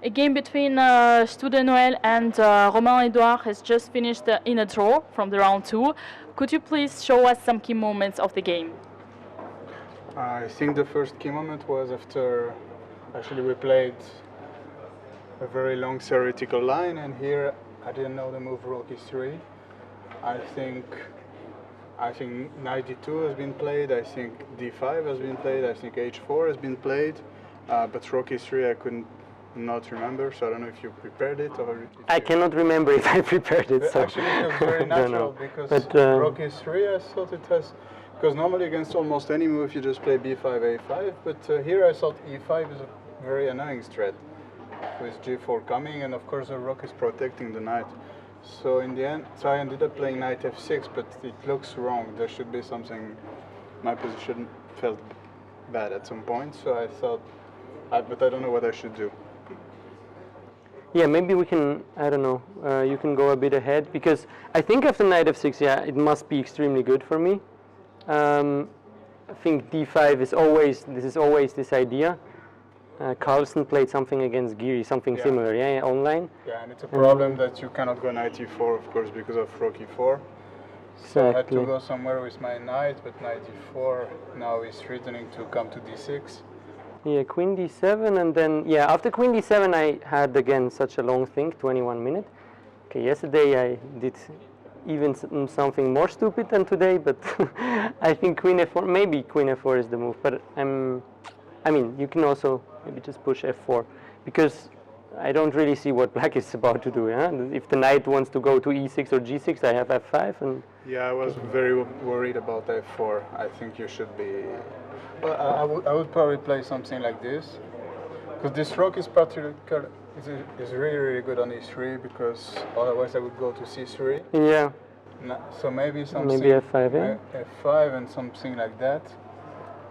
A game between Student Noël and Romain Édourad has just finished in a draw from the round 2. Could you please show us some key moments of the game? I think the first key moment was after actually we played a very long theoretical line, and here I didn't know the move rook e3. I think knight d2 has been played, I think d5 has been played, I think h4 has been played, but rook e3 I couldn't not remember, so I don't know if you prepared it or... I cannot remember if I prepared it. So. Actually, it was very natural because rook e3, I thought it has... Because normally against almost any move you just play b5, a5, but here I thought e5 is a very annoying threat with g4 coming, and of course the rook is protecting the knight. So in the end, I ended up playing knight f6, but it looks wrong. There should be something... My position felt bad at some point, so I thought... but I don't know what I should do. Yeah, maybe we can, I don't know, you can go a bit ahead, because I think after knight f6, yeah, it must be extremely good for me. I think d5 is always, this idea. Carlsen played something against Giri, something similar, yeah, online. Yeah, and it's a problem that you cannot go knight e4, of course, because of rook e4. So I had to go somewhere with my knight, but knight e4 now is threatening to come to d6. Yeah, queen d7, and then, yeah, after queen d7 I had again such a long thing, 21 minutes. Okay, yesterday I did even something more stupid than today, but I think queen f4, maybe queen f4 is the move, but I mean, you can also maybe just push f4, because I don't really see what black is about to do, yeah? If the knight wants to go to e6 or g6, I have f5, and... Yeah, I was very worried about f4. I think you should be... Well, I would probably play something like this, because this rook is is really, really good on e3, because otherwise I would go to c3. Yeah. So maybe something... Maybe f5, yeah? f5 and something like that,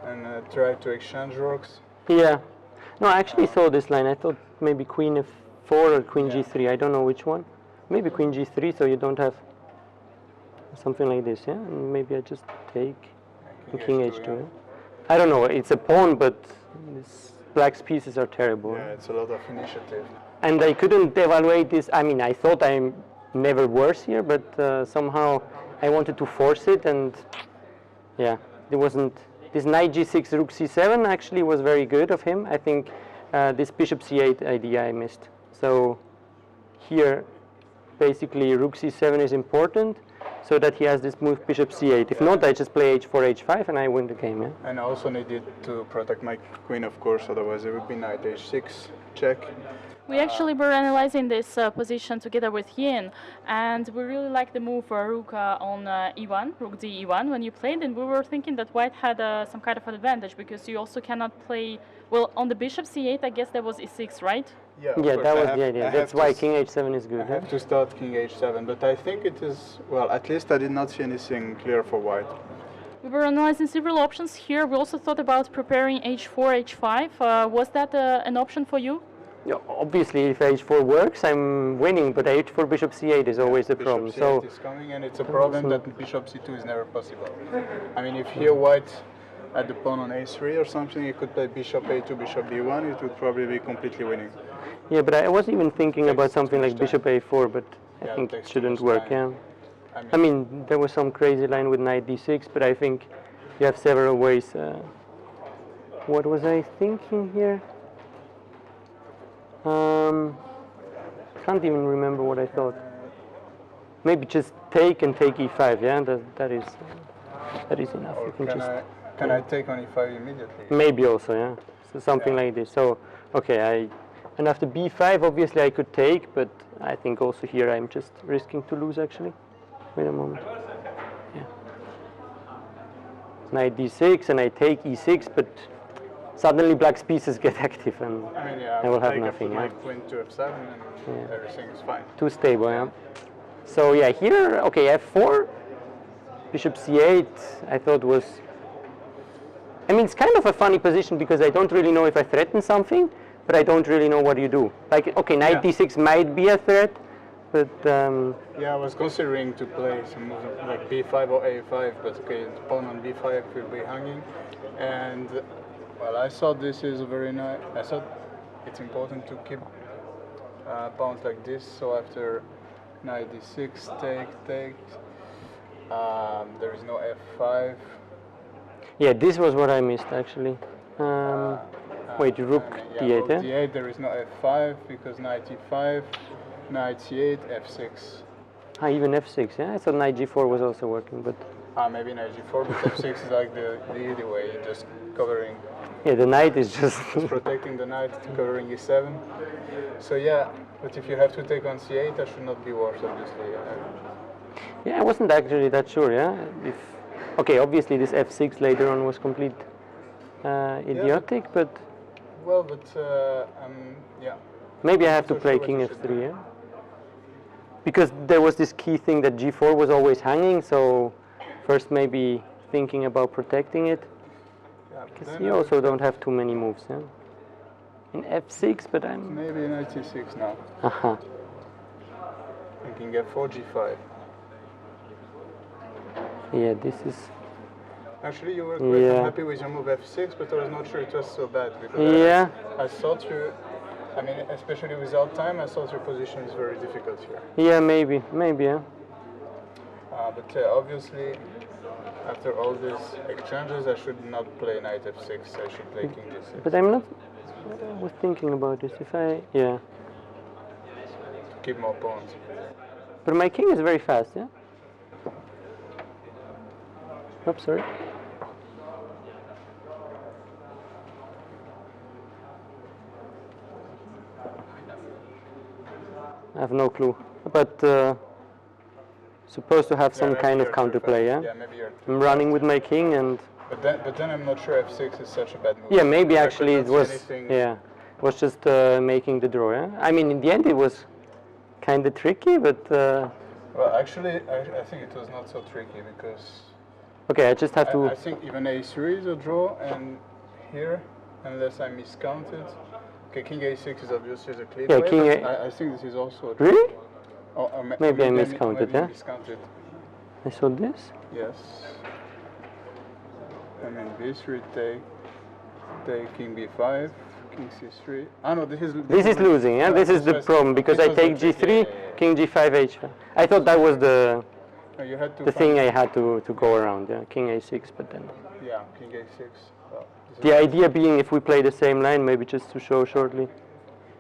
and try to exchange rooks. Yeah. No, I actually saw this line. I thought maybe queen f4 or queen g3. I don't know which one. Maybe queen g3, so you don't have something like this, yeah? And maybe I just take king h2. Yeah? I don't know. It's a pawn, but this black's pieces are terrible. Yeah, it's a lot of initiative. And I couldn't evaluate this. I mean, I thought I'm never worse here, but somehow I wanted to force it, and yeah, there wasn't... This knight g6, rook c7 actually was very good of him. I think this bishop c8 idea I missed. So here, basically, rook c7 is important, so that he has this move bishop c8. If not, I just play h4, h5, and I win the game. Yeah? And I also needed to protect my queen, of course, otherwise it would be knight h6, check. We actually were analyzing this position together with Yin, and we really liked the move for rook on e1, rook d e1 when you played, and we were thinking that white had some kind of an advantage, because you also cannot play, well, on the bishop c8, I guess there was e6, right? Yeah, that was the idea. That's why king h7 is good. I have to start king h7, but I think it is, well, at least I did not see anything clear for white. We were analyzing several options here. We also thought about preparing h4, h5. Was that an option for you? Yeah, obviously, if h4 works, I'm winning, but h4 bishop c8 is always the problem. Bishop c8 is coming, and it's a problem that bishop c2 is never possible. I mean, if here white had the pawn on a3 or something, you could play bishop a2, bishop b1, it would probably be completely winning. Yeah, but I was even thinking about something like bishop a4, but I think it shouldn't work, yeah. I mean, there was some crazy line with knight d6, but I think you have several ways. What was I thinking here? Can't even remember what I thought. Maybe just take and take e5, yeah? That is enough. Or can I take on e5 immediately? Maybe also, yeah. So something like this. So, okay, and after b5, obviously I could take, but I think also here I'm just risking to lose, actually. Wait a moment. Yeah. Knight d6, and I take e6, but suddenly black's pieces get active, and I will have nothing. Yeah. Queen to f7, and everything is fine. Too stable, yeah. So yeah, here, okay, f4, bishop c8, I thought was... I mean, it's kind of a funny position, because I don't really know if I threaten something, but I don't really know what you do. Like, okay, knight d6 might be a threat, but... Yeah, I was considering to play some moves like b5 or a5, but okay, the pawn on b5 will be hanging, and... Well, I thought this is a very nice... I thought it's important to keep pawns like this. So after knight d6, take. There is no f5. Yeah, this was what I missed actually. Wait, rook d8, rook d8, there is no f5 because knight e5, knight c8, f6. Ah, even f6, yeah? I thought knight g4 was also working, but... Maybe knight g4, but f6 is like the easy way, you're just covering... Yeah, the knight is just... protecting the knight, covering e7. So yeah, but if you have to take on c8, that should not be worse, obviously. Yeah, I wasn't actually that sure, yeah? Okay, obviously this f6 later on was complete idiotic, yeah, but... Well, but yeah. Maybe I have to play king f3, yeah? Because there was this key thing that g4 was always hanging, so first maybe thinking about protecting it. Because you also don't have too many moves, yeah? In f6, but I'm... Maybe knight e6 now. Uh-huh. Thinking f4, g5. Yeah, this is... Actually, you were quite unhappy with your move f6, but I was not sure it was so bad because yeah. I thought you, I mean, especially without time, I thought your position is very difficult here. Yeah, maybe, yeah. But obviously, after all these exchanges, I should not play knight f6. I should play king g6. But I'm not. I was thinking about this. If I, yeah. Keep more pawns. But my king is very fast, yeah. Oops, sorry. I have no clue, but supposed to have some kind of counterplay, yeah? Yeah, maybe you're I'm running with my king and... But then I'm not sure f6 is such a bad move. Yeah, maybe actually it was, it was just making the draw, yeah? I mean, in the end it was kind of tricky, but... Well, actually, I think it was not so tricky because... Okay, I just have to... I think even a3 is a draw, and here, unless I miscounted... Okay, king a6 is obviously the clean way, king I think this is also a draw. Really? Or maybe I miscounted, maybe yeah? Miscounted. I saw this? Yes. And then b3 take king b5, king c3. Ah no, this is losing, yeah? This is the problem, because I take g3, king g5, h5. I thought that was the thing I had to go around, yeah? King a6, but then... Yeah, king a6. Well, the idea being, if we play the same line, maybe just to show shortly,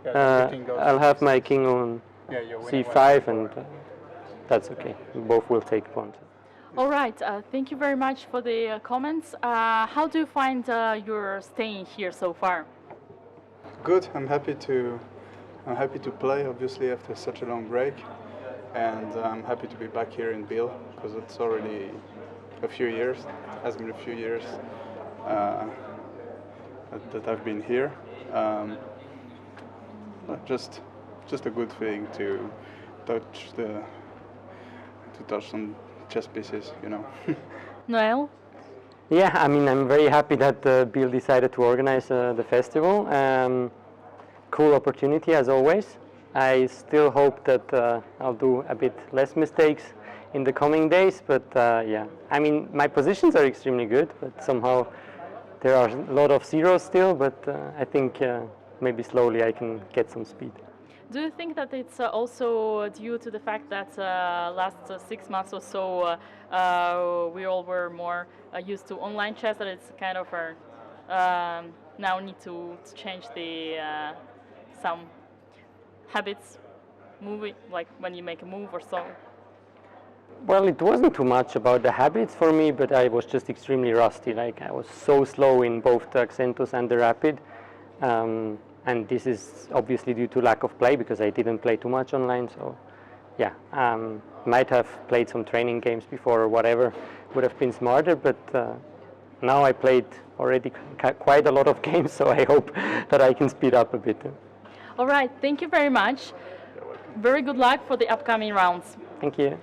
I'll have my king on c5, and that's okay. Both will take pawns. All right. Thank you very much for the comments. How do you find your staying here so far? Good. I'm happy to play. Obviously, after such a long break, and I'm happy to be back here in Biel because it's already a few years. It has been a few years that I've been here. Just a good feeling to touch some chess pieces, you know. Noël? Yeah, I mean, I'm very happy that Biel decided to organize the festival. Cool opportunity as always. I still hope that I'll do a bit less mistakes in the coming days, but yeah, I mean, my positions are extremely good, but somehow there are a lot of zeros still, but I think maybe slowly I can get some speed. Do you think that it's also due to the fact that last 6 months or so we all were more used to online chess, that it's kind of now need to change the some habits, like when you make a move or so? Well, it wasn't too much about the habits for me, but I was just extremely rusty. Like, I was so slow in both the accentus and the rapid. And this is obviously due to lack of play, because I didn't play too much online. So, yeah, might have played some training games before or whatever, would have been smarter. But now I played already quite a lot of games, so I hope that I can speed up a bit. All right, thank you very much. Very good luck for the upcoming rounds. Thank you.